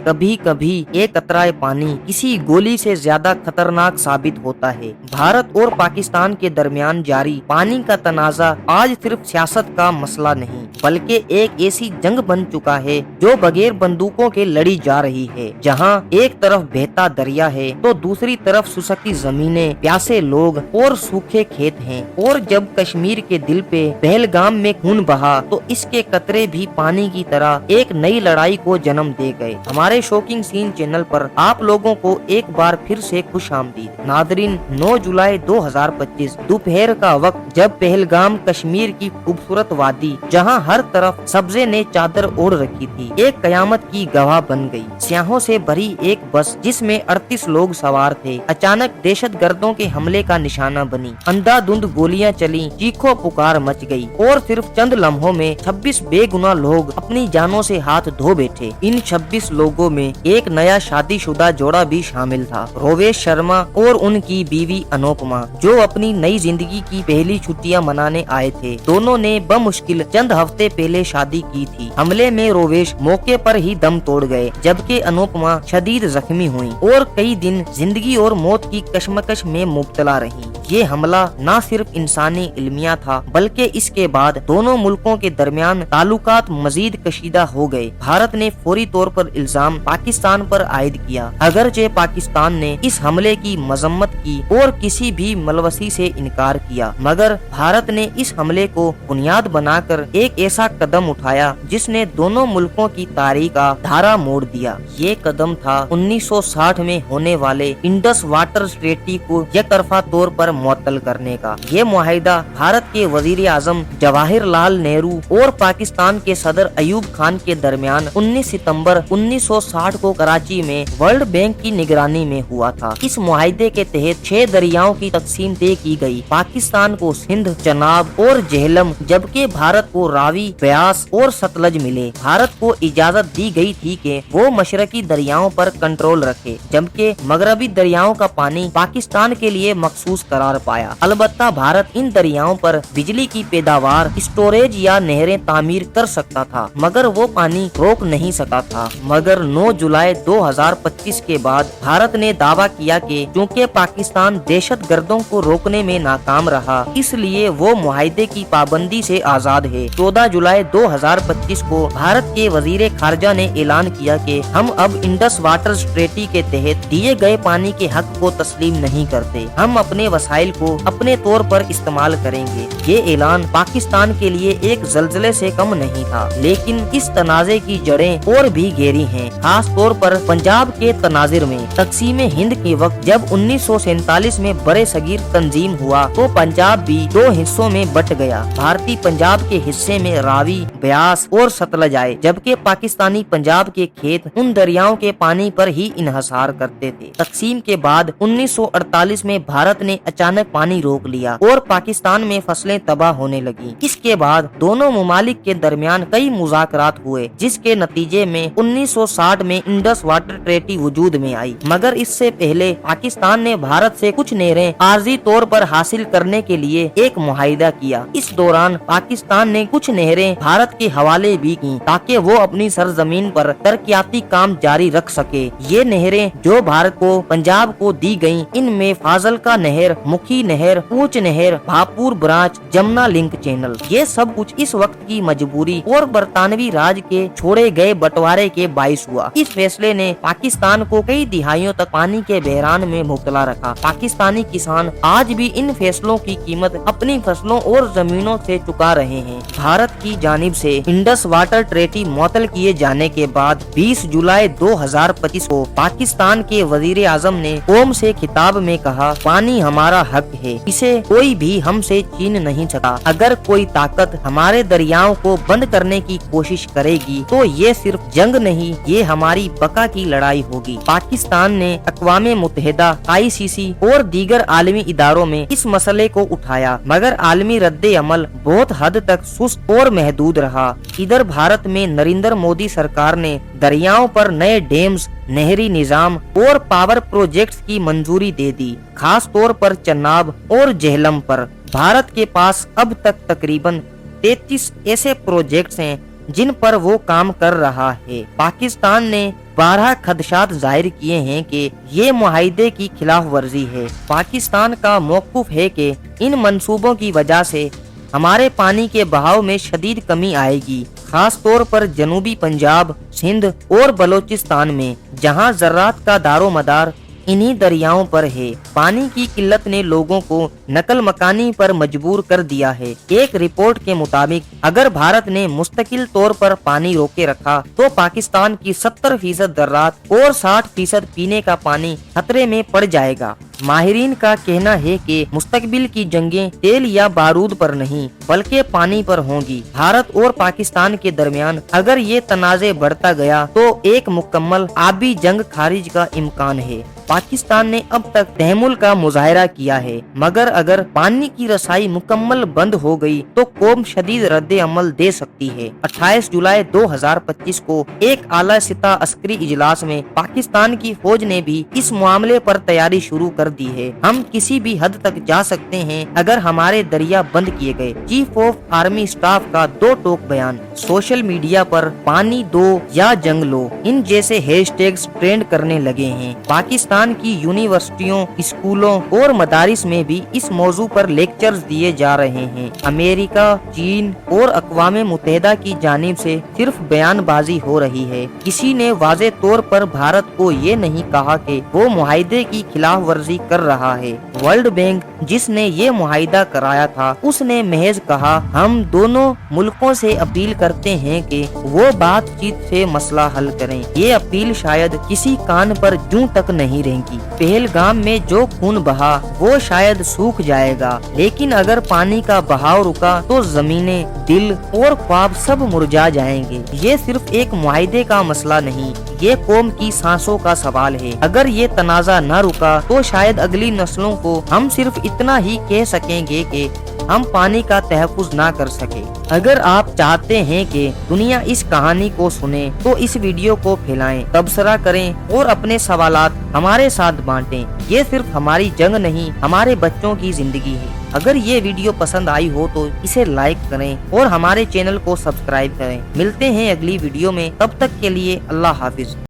कभी कभी एक कतराए पानी किसी गोली से ज्यादा खतरनाक साबित होता है। भारत और पाकिस्तान के दरमियान जारी पानी का तनाजा आज सिर्फ सियासत का मसला नहीं बल्कि एक ऐसी जंग बन चुका है जो बगैर बंदूकों के लड़ी जा रही है। जहां एक तरफ बहता दरिया है तो दूसरी तरफ सुसकी जमीनें, प्यासे लोग और सूखे खेत हैं। और जब कश्मीर के दिल पे पहलगाम में खून बहा तो इसके कतरे भी पानी की तरह एक नई लड़ाई को जन्म दे गए। हमारे शॉकिंग सीन चैनल पर आप लोगों को एक बार फिर से खुश आमदीद। नादरीन, 9 जुलाई 2025 दोपहर का वक्त, जब पहलगाम कश्मीर की खूबसूरत वादी जहां हर तरफ सब्जे ने चादर ओढ़ रखी थी, एक कयामत की गवाह बन गई। स्याहों से भरी एक बस जिसमें 38 लोग सवार थे अचानक दहशतगर्दों के हमले का निशाना बनी। अंधाधुंध गोलियां चली, चीखों पुकार मच गई और सिर्फ चंद लम्हों में 26 बेगुनाह लोग अपनी जानों से हाथ धो बैठे। इन 26 लोगों में एक नया शादीशुदा जोड़ा भी शामिल था, रोवेश शर्मा और उनकी बीवी अनुपमा, जो अपनी नई जिंदगी की पहली छुट्टियां मनाने आए थे। दोनों ने बमुश्किल चंद हफ्ते पहले शादी की थी। हमले में रोवेश मौके पर ही दम तोड़ गए, जबकि अनुपमा शदीद जख्मी हुई और कई दिन जिंदगी और मौत की कशमकश में मुब्तला रही। ये हमला न सिर्फ इंसानी इल्मिया था बल्कि इसके बाद दोनों मुल्कों के दरमियान ताल्लुकात मजीद कशीदा हो गए। भारत ने फौरी तौर पर इल्जाम पाकिस्तान पर आयद किया, अगरचे पाकिस्तान ने इस हमले की मजम्मत की और किसी भी मलवसी से इनकार किया, मगर भारत ने इस हमले को बुनियाद बनाकर एक ऐसा कदम उठाया जिसने दोनों मुल्कों की तारीख का धारा मोड़ दिया। ये कदम था 1960 में होने वाले इंडस वाटर ट्रीटी को एकतरफा तौर पर मुअत्तल करने का। ये मुआहिदा भारत के वजीर आजम जवाहरलाल नेहरू और पाकिस्तान के सदर अयूब खान के दरमियान 19 सितंबर 1960 को कराची में वर्ल्ड बैंक की निगरानी में हुआ था। इस मुआहिदे के तहत 6 दरियाओं की तकसीम तय की गई। पाकिस्तान को सिंध, चनाब और जेहलम, जबकि भारत को रावी, ब्यास और सतलज मिले। भारत को इजाजत दी गई थी कि वो मशरकी दरियाओं पर कंट्रोल रखे, जबकि मगरबी दरियाओं का पानी पाकिस्तान के लिए मखसूस करार पाया। अलबत्ता भारत इन दरियाओं पर बिजली की पैदावार, स्टोरेज या नहरें तामीर कर सकता था, मगर वो पानी रोक नहीं सका था। मगर 9 जुलाई 2025 के बाद भारत ने दावा किया कि चूंकि पाकिस्तान दहशतगर्दों को रोकने में नाकाम रहा, इसलिए वो मुआहिदे की पाबंदी से आजाद है। 14 जुलाई 2025 को भारत के वजीर खारजा ने ऐलान किया कि हम अब इंडस वाटर ट्रीटी के तहत दिए गए पानी के हक को तस्लीम नहीं करते, हम अपने वसाइल को अपने तौर पर इस्तेमाल करेंगे। ये ऐलान पाकिस्तान के लिए एक जल्जले से कम नहीं था, लेकिन इस तनाजे की जड़ें और भी गहरी हैं, खास तौर पर पंजाब के तनाजिर में। तकसीम हिंद के वक्त जब 1947 में बड़े सगीर तंजीम हुआ तो पंजाब भी 2 हिस्सों में बट गया। भारतीय पंजाब के हिस्से में रावी, ब्यास और सतलज आए, जबकि पाकिस्तानी पंजाब के खेत उन दरियाओं के पानी पर ही इन्हसार करते थे। तकसीम के बाद 1948 में भारत ने अचानक पानी रोक लिया और पाकिस्तान में फसलें तबाह होने लगी। इसके बाद दोनों मुमालिक के दरमियान कई मुज़ाकरात हुए, जिसके नतीजे में 1960 में इंडस वाटर ट्रीटी वजूद में आई। मगर इससे पहले पाकिस्तान ने भारत से कुछ नहरें आर्जी तौर पर हासिल करने के लिए एक मुआहिदा किया। इस दौरान पाकिस्तान ने कुछ नहरें भारत के हवाले भी की ताकि वो अपनी सरजमीन पर तरक्याती काम जारी रख सके। ये नहरें जो भारत को पंजाब को दी गयी, इनमें फाजल का नहर, मुखी नहर, ऊंच नहर, Bhapur branch, Jamuna link channel, ये सब कुछ इस वक्त की मजबूरी और बरतानवी राज के छोड़े गए बंटवारे के बाइस हुआ। इस फैसले ने पाकिस्तान को कई दिहाइयों तक पानी के बहरान में मुब्तला रखा। पाकिस्तानी किसान आज भी इन फैसलों की कीमत अपनी फसलों और जमीनों से चुका रहे हैं। भारत की जानिब से इंडस वाटर ट्रीटी मुअत्तल किए जाने के बाद 20 जुलाई 2025 को पाकिस्तान के वजीर आजम ने कौम से खिताब में कहा, पानी हमारा हक है, इसे कोई भी हमसे छीन नहीं सकता। अगर कोई ताकत हमारे दरियाओं को बंद करने की कोशिश करेगी तो ये सिर्फ जंग नहीं, ये हमारी बका की लड़ाई होगी। पाकिस्तान ने अक़वामे मुत्तहिदा, ICC और दीगर आलमी इदारों में इस मसले को उठाया, मगर आलमी रद्दे अमल बहुत हद तक सुस्त और महदूद रहा। इधर भारत में नरेंद्र मोदी सरकार ने दरियाओं पर नए डैम्स, नहरी निजाम और पावर प्रोजेक्ट्स की मंजूरी दे दी, खास तौर पर चनाब और जेहलम पर। भारत के पास अब तक तकरीबन 33 ऐसे प्रोजेक्ट्स हैं जिन पर वो काम कर रहा है। पाकिस्तान ने 12 खदशात जाहिर किए हैं कि ये मुआहिदे की खिलाफ वर्जी है। पाकिस्तान का मौक़िफ़ है कि इन मंसूबों की वजह से हमारे पानी के बहाव में शदीद कमी आएगी, खास तौर पर जनूबी पंजाब, सिंध और बलोचिस्तान में, जहां ज़राअत का दारो मदार इन्हीं दरियाओं पर है। पानी की किल्लत ने लोगों को नकल मकानी पर मजबूर कर दिया है। एक रिपोर्ट के मुताबिक अगर भारत ने मुस्तकिल तौर पर पानी रोके रखा तो पाकिस्तान की 70% ज़राअत और 60% पीने का पानी खतरे में पड़ जाएगा। माहिरीन का कहना है कि मुस्तकबिल की जंगें तेल या बारूद पर नहीं बल्कि पानी पर होंगी। भारत और पाकिस्तान के दरमियान अगर ये तनाज़े बढ़ता गया तो एक मुकम्मल आबी जंग खारिज का इम्कान है। पाकिस्तान ने अब तक तहमुल का मुजाहरा किया है, मगर अगर पानी की रसाई मुकम्मल बंद हो गई तो कौम शदीद रद्द अमल दे सकती है। 28 जुलाई 2025 को एक आला सतह अस्करी इजलास में पाकिस्तान की फौज ने भी इस मामले पर तैयारी शुरू कर दी है। हम किसी भी हद तक जा सकते हैं अगर हमारे दरिया बंद किए गए। चीफ ऑफ आर्मी स्टाफ का दो टोक बयान। सोशल मीडिया पर पानी दो या जंग लो इन जैसे हैशटैग्स ट्रेंड करने लगे हैं। पाकिस्तान की यूनिवर्सिटियों, स्कूलों और मदारिस में भी इस मौजू पर लेक्चर्स दिए जा रहे हैं। अमेरिका, चीन और अक़वाम मुत्तहिदा की जानिब से सिर्फ बयानबाजी हो रही है। किसी ने वाज़े तौर पर भारत को ये नहीं कहा कि वो मुआहिदे की खिलाफ वर्जी कर रहा है। वर्ल्ड बैंक जिसने ये मुआहिदा कराया था उसने महज कहा हम दोनों मुल्कों से अपील करते हैं कि वो बातचीत से मसला हल करें। ये अपील शायद किसी कान पर जूं तक नहीं रहेगी। पहलगाम में जो खून बहा वो शायद सूख जाएगा, लेकिन अगर पानी का बहाव रुका तो जमीनें, दिल और ख्वाब सब मुरझा जाएंगे। ये सिर्फ एक मुआहिदे का मसला नहीं, ये कौम की सांसों का सवाल है। अगर ये तनाज़ा न रुका तो शायद अगली नस्लों को हम सिर्फ इतना ही कह सकेंगे कि हम पानी का तहफ़्फ़ुज़ ना कर सके। अगर आप चाहते हैं कि दुनिया इस कहानी को सुने तो इस वीडियो को फैलाएं, तबसरा करें और अपने सवालात हमारे साथ बांटें। ये सिर्फ हमारी जंग नहीं, हमारे बच्चों की जिंदगी है। अगर ये वीडियो पसंद आई हो तो इसे लाइक करें और हमारे चैनल को सब्सक्राइब करें। मिलते हैं अगली वीडियो में, तब तक के लिए अल्लाह हाफिज।